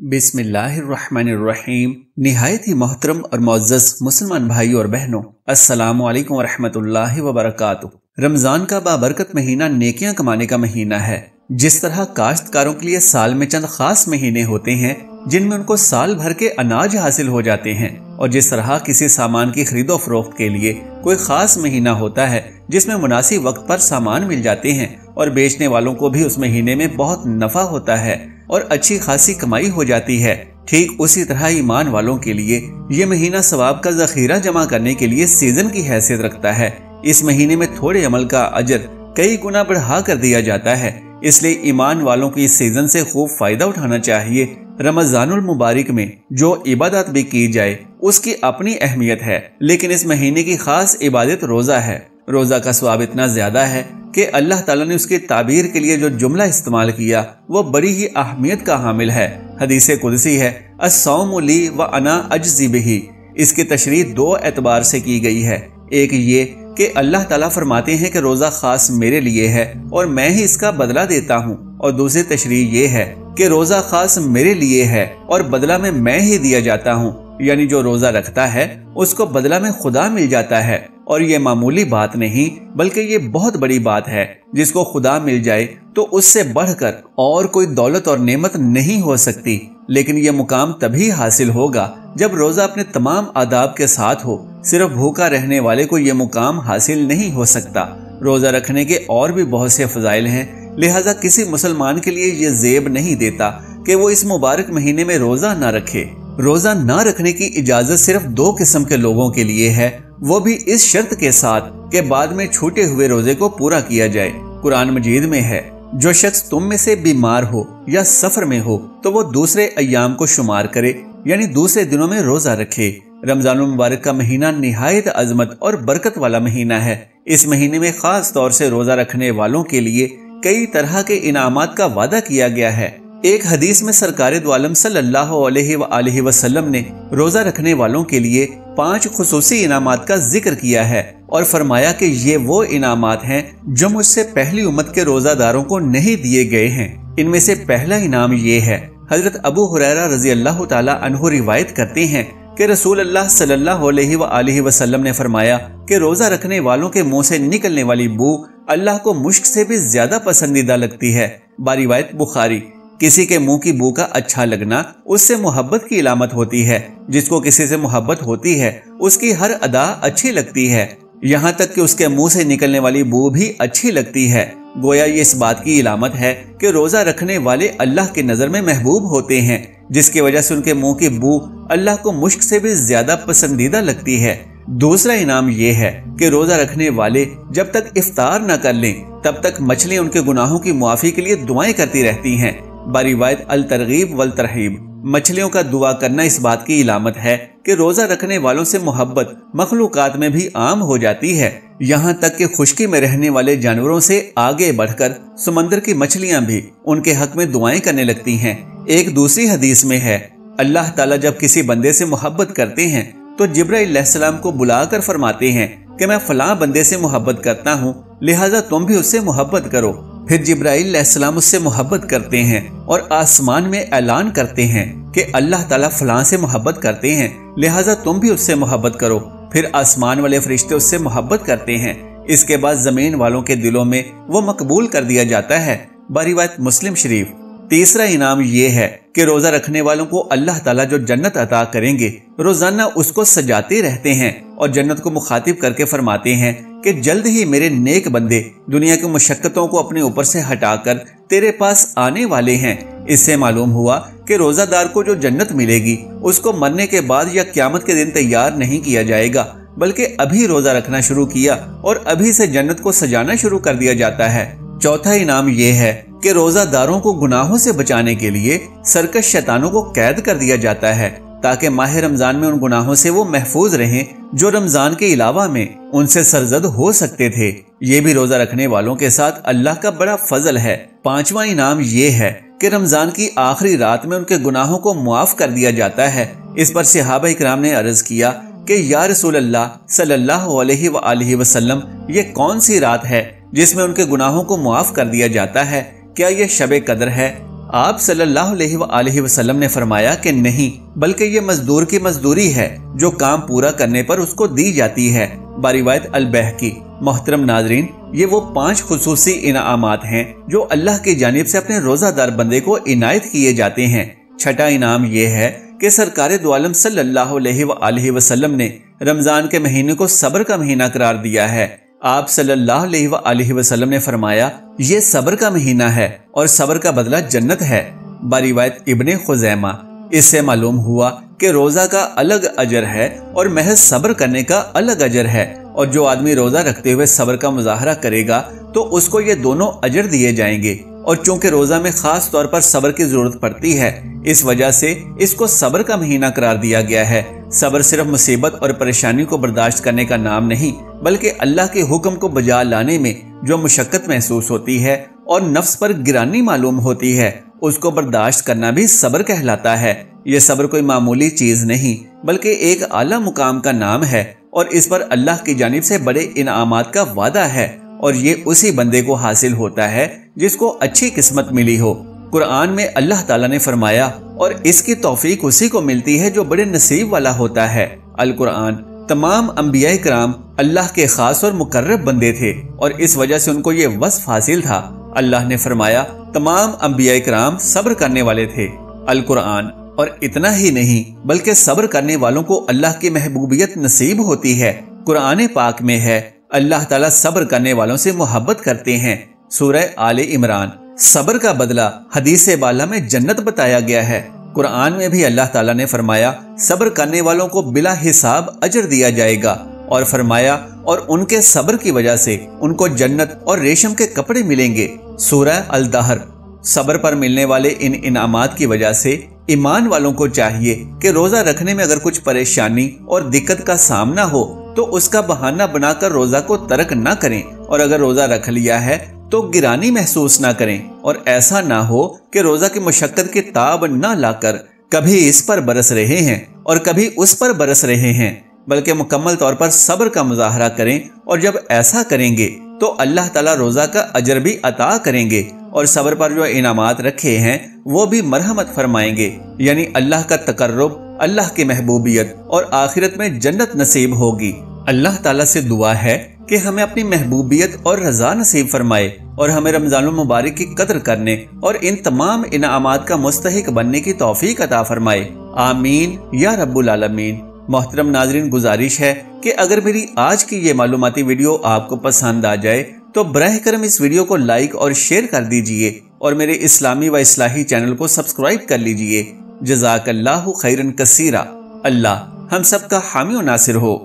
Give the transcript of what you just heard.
बिस्मिल्लाहिर्रहमानिर्रहीम। निहायत ही मोहतरम और मुअज़्ज़ज़ मुसलमान भाइयों और बहनों, अस्सलामु अलैकुम वरहमतुल्लाहि वबरकातुहू। रमजान का बाबरकत महीना नेकियां कमाने का महीना है। जिस तरह काश्तकारों के लिए साल में चंद खास महीने होते हैं जिनमें उनको साल भर के अनाज हासिल हो जाते हैं, और जिस तरह किसी सामान की खरीदो फरोख्त के लिए कोई खास महीना होता है जिसमें मुनासिब वक्त पर सामान मिल जाते हैं और बेचने वालों को भी उस महीने में बहुत नफा होता है और अच्छी खासी कमाई हो जाती है, ठीक उसी तरह ईमान वालों के लिए ये महीना सवाब का जखीरा जमा करने के लिए सीजन की हैसियत रखता है। इस महीने में थोड़े अमल का अजर कई गुना बढ़ा कर दिया जाता है, इसलिए ईमान वालों को इस सीजन से खूब फायदा उठाना चाहिए। रमजानुल मुबारक में जो इबादत भी की जाए उसकी अपनी अहमियत है, लेकिन इस महीने की खास इबादत रोजा है। रोजा का स्वाब इतना ज्यादा है कि अल्लाह ताला ने उसकी ताबीर के लिए जो जुमला इस्तेमाल किया वो बड़ी ही अहमियत का हामिल है। हदीसे कुदसी है, अस्सौमु ली व अना अज्ज़ी बिही। इसकी तशरीह दो एतबार से की गई है। एक ये कि अल्लाह ताला फरमाते हैं कि रोजा खास मेरे लिए है और मैं ही इसका बदला देता हूँ, और दूसरी तशरीह ये है कि रोजा खास मेरे लिए है और बदला में मैं ही दिया जाता हूँ, यानी जो रोजा रखता है उसको बदला में खुदा मिल जाता है। और ये मामूली बात नहीं बल्कि ये बहुत बड़ी बात है। जिसको खुदा मिल जाए तो उससे बढ़कर और कोई दौलत और नेमत नहीं हो सकती, लेकिन ये मुकाम तभी हासिल होगा जब रोजा अपने तमाम आदाब के साथ हो। सिर्फ भूखा रहने वाले को ये मुकाम हासिल नहीं हो सकता। रोजा रखने के और भी बहुत से फजाइल हैं, लिहाजा किसी मुसलमान के लिए ये जेब नहीं देता कि वो इस मुबारक महीने में रोजा ना रखे। रोजा ना रखने की इजाजत सिर्फ दो किस्म के लोगों के लिए है, वो भी इस शर्त के साथ कि बाद में छूटे हुए रोजे को पूरा किया जाए। कुरान मजीद में है, जो शख्स तुम में से बीमार हो या सफर में हो तो वो दूसरे अय्याम को शुमार करे, यानी दूसरे दिनों में रोजा रखे। रमजानुल मुबारक का महीना निहायत अजमत और बरकत वाला महीना है। इस महीने में खास तौर से रोजा रखने वालों के लिए कई तरह के इनामात का वादा किया गया है। एक हदीस में सरकारे दो आलम सल्लल्लाहु अलैहि वसल्लम ने रोजा रखने वालों के लिए 5 खुसूसी इनामात का जिक्र किया है और फरमाया कि ये वो इनामात हैं जो मुझसे पहली उम्मत के रोजादारों को नहीं दिए गए हैं। इनमें से पहला इनाम ये है, हजरत अबू हुरैरा रजी अल्लाह ताला अन्हु रिवायत करते हैं कि रसूल अल्लाह सल्लल्लाहु अलैहि वसल्लम ने फरमाया कि रोजा रखने वालों के मुंह से निकलने वाली बू अल्लाह को मुश्क से भी ज्यादा पसंदीदा लगती है। बारिवायत बुखारी। किसी के मुंह की बू का अच्छा लगना उससे मोहब्बत की इलामत होती है। जिसको किसी से मोहब्बत होती है उसकी हर अदा अच्छी लगती है, यहाँ तक कि उसके मुंह से निकलने वाली बू भी अच्छी लगती है। गोया ये इस बात की इलामत है कि रोजा रखने वाले अल्लाह की नजर में महबूब होते हैं, जिसकी वजह से उनके मुंह की बू अल्लाह को मुश्क से भी ज्यादा पसंदीदा लगती है। दूसरा इनाम ये है कि रोजा रखने वाले जब तक इफ्तार न कर लें तब तक मछलियां उनके गुनाहों की मुआफी के लिए दुआएं करती रहती हैं। बारिवायत अल तरगीब वल तरहीब। मछलियों का दुआ करना इस बात की इलामत है कि रोजा रखने वालों से मोहब्बत मखलूकात में भी आम हो जाती है, यहाँ तक कि खुश्की में रहने वाले जानवरों से आगे बढ़कर समंदर की मछलियां भी उनके हक में दुआएं करने लगती हैं। एक दूसरी हदीस में है, अल्लाह ताला जब किसी बंदे से मोहब्बत करते हैं तो जिब्राइल अलैहिस्सलाम को बुलाकर फरमाते हैं कि मैं फलां बंदे से मोहब्बत करता हूँ, लिहाजा तुम भी उससे मोहब्बत करो। फिर जिब्राइल अलैहिस्सलाम उससे मोहब्बत करते हैं और आसमान में ऐलान करते हैं कि अल्लाह ताला फलां से मोहब्बत करते हैं, लिहाजा तुम भी उससे मोहब्बत करो। फिर आसमान वाले फरिश्ते उससे मोहब्बत करते हैं। इसके बाद जमीन वालों के दिलों में वो मकबूल कर दिया जाता है। बारिवायत मुस्लिम शरीफ। तीसरा इनाम ये है कि रोजा रखने वालों को अल्लाह ताला जो जन्नत अता करेंगे, रोजाना उसको सजाते रहते हैं और जन्नत को मुखातिब करके फरमाते हैं कि जल्द ही मेरे नेक बंदे दुनिया की मुशक्कतों को अपने ऊपर से हटाकर तेरे पास आने वाले हैं। इससे मालूम हुआ कि रोजादार को जो जन्नत मिलेगी उसको मरने के बाद या क़यामत के दिन तैयार नहीं किया जाएगा, बल्कि अभी रोजा रखना शुरू किया और अभी से जन्नत को सजाना शुरू कर दिया जाता है। चौथा इनाम ये है कि रोजादारों को गुनाहों से बचाने के लिए सरकश शैतानों को कैद कर दिया जाता है, ताकि माह रमजान में उन गुनाहों से वो महफूज रहें जो रमजान के अलावा में उनसे सरजद हो सकते थे। ये भी रोजा रखने वालों के साथ अल्लाह का बड़ा फजल है। पांचवा इनाम ये है कि रमजान की आखिरी रात में उनके गुनाहों को मुआफ कर दिया जाता है। इस पर सहाबा इकराम ने अर्ज किया कि या रसूल अल्लाह सल्लल्लाहु अलैहि वसल्लम, ये कौन सी रात है जिसमें उनके गुनाहों को मुआफ कर दिया जाता है? क्या ये शब कदर है? آپ صلی اللہ علیہ وآلہ وسلم نے فرمایا کہ نہیں، بلکہ یہ مزدور کی مزدوری ہے جو کام پورا کرنے پر اس کو دی جاتی ہے۔ بروایت البیہقی۔ محترم ناظرین، یہ وہ 5 خصوصی انعامات ہیں جو اللہ کی جانب سے اپنے روزہ دار بندے کو عنایت کیے جاتے ہیں۔ چھٹا انعام یہ ہے کہ سرکار دو عالم صلی اللہ علیہ وآلہ وسلم نے رمضان کے مہینے کو صبر کا مہینہ قرار دیا ہے۔ آپ صلی اللہ علیہ وآلہ وسلم نے فرمایا، یہ صبر کا مہینہ ہے اور صبر کا بدلہ جنت ہے۔ بروایت ابن خزیمہ۔ اس سے معلوم ہوا کہ روزہ کا الگ اجر ہے اور محض صبر کرنے کا الگ اجر ہے، اور جو آدمی روزہ رکھتے ہوئے صبر کا مظاہرہ کرے گا تو اس کو یہ دونوں اجر دیے جائیں گے۔ اور چونکہ روزہ میں خاص طور پر صبر کی ضرورت پڑتی ہے، اس وجہ سے اس کو صبر کا مہینہ قرار دیا گیا ہے۔ صبر صرف مصیبت اور پریشانی کو برداشت کرنے کا نام نہیں، بلکہ اللہ کے حکم کو بجا لانے میں جو مشقت محسوس ہوتی ہے اور نفس پر گرانی معلوم ہوتی ہے، اس کو برداشت کرنا بھی صبر کہلاتا ہے۔ یہ صبر کوئی معمولی چیز نہیں، بلکہ ایک اعلیٰ مقام کا نام ہے، اور اس پر اللہ کی جانب سے بڑے انعامات کا وعدہ ہے، اور یہ اسی بندے کو حاصل ہوتا ہے جس کو اچھی قسمت ملی ہو۔ قرآن میں اللہ تعالیٰ نے فرمایا، اور اس کی توفیق اسی کو ملتی ہے جو بڑے نصیب والا ہوتا ہے۔ القرآن۔ تمام انبیاء کرام اللہ کے خاص اور مقرب بندے تھے، اور اس وجہ سے ان کو یہ وصف حاصل تھا۔ اللہ نے فرمایا، تمام انبیاء کرام صبر کرنے والے تھے۔ القرآن۔ اور اتنا ہی نہیں، بلکہ صبر کرنے والوں کو اللہ کی محبوبیت نصیب ہوتی ہے۔ قرآن پاک میں ہے، اللہ تعالیٰ صبر کرنے والوں سے محبت کرتے ہیں۔ سورہ آل عمران۔ صبر کا بدلہ حدیث بالا میں جنت بتایا گیا ہے۔ قرآن میں بھی اللہ تعالیٰ نے فرمایا، صبر کرنے والوں کو بلا حساب اجر دیا جائے گا، اور فرمایا، اور ان کے صبر کی وجہ سے ان کو جنت اور ریشم کے کپڑے ملیں گے۔ سورہ الدہر۔ صبر پر ملنے والے ان انعامات کی وجہ سے ایمان والوں کو چاہیے کہ روزہ رکھنے میں اگر کچھ پریشانی اور دقت کا سامنا ہو تو اس کا بہانہ بنا کر روزہ کو ترک نہ کریں، اور اگر روزہ رکھ لیا ہے تو گرانی محسوس نہ کریں، اور ایسا نہ ہو کہ روزہ کی مشقت کی تاب نہ لا کر کبھی اس پر برس رہے ہیں اور کبھی اس پر برس رہے ہیں، بلکہ مکمل طور پر صبر کا مظاہرہ کریں، اور جب ایسا کریں گے تو اللہ تعالیٰ روزہ کا اجر بھی عطا کریں گے، اور صبر پر جو انعامات رکھے ہیں وہ بھی مرحمت فرمائیں گے، یعنی اللہ کا تقرب، اللہ کی محبوبیت اور آخرت میں جنت نصیب ہوگی۔ اللہ تعالیٰ سے دعا ہے کہ ہمیں اپنی محبوبیت اور رضا نصیب فرمائے، اور ہمیں رمضان المبارک کی قدر کرنے اور ان تمام انعامات کا مستحق بننے کی توفیق عطا فرمائے۔ آمین یا رب العالمین۔ محترم ناظرین، گزارش ہے کہ اگر میری آج کی یہ معلوماتی ویڈیو آپ کو پسند آ جائے تو براہ کرم اس ویڈیو کو لائک اور شیئر کر دیجئے، اور میرے اسلامی و اصلاحی چینل کو سبسکرائب کر لیجئے۔ جزاک اللہ خیرن کثیرا۔ اللہ ہم سب کا حامی و ناصر ہو۔